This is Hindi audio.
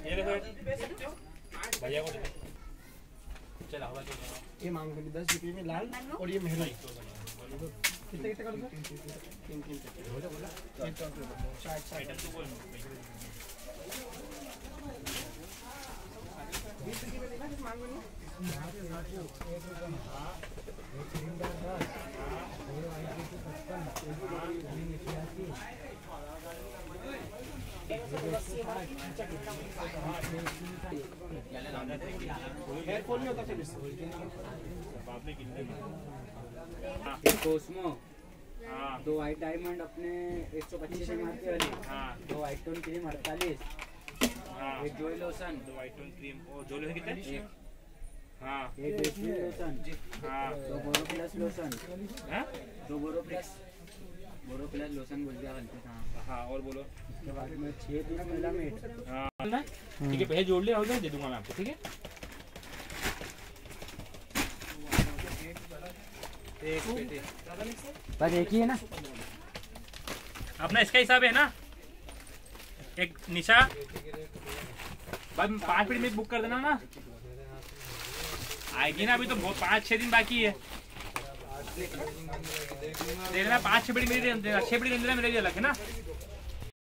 ये देखो भैया को चला होगा। ये मांग 10 रुपये में लाल और ये मेहरून कितने कितने कर दो? 3 बोला बोला 4 आइटम तो बोल 20 रुपये में देना मांग में हेडफोन में होता है कोस्मो 2 वाइट डायमंड अपने 125 मारते वाली 2 वाइट टोन क्रीम 48 एक जोई लोशन 2 वाइट टोन क्रीम और जो लोहे कितने एक बेसमेंट लोशन 2 बोरो प्लस लोशन 2 बोरो प्लस लोशन बोल दिया हल्के और बोलो उसके बाद में 6 पीस मेला मेट ठीक है पहले जोड़ ले और दे दूंगा मैं आपको ठीक है। बस एक ही है ना अपना इसका हिसाब है ना। एक निशा भाई 5 मिनट में बुक कर देना ना आएगी ना अभी तो बहुत 5-6 दिन बाकी है देना 5-6 मिनट मेरे 6 मिनट मेरे अलग है ना।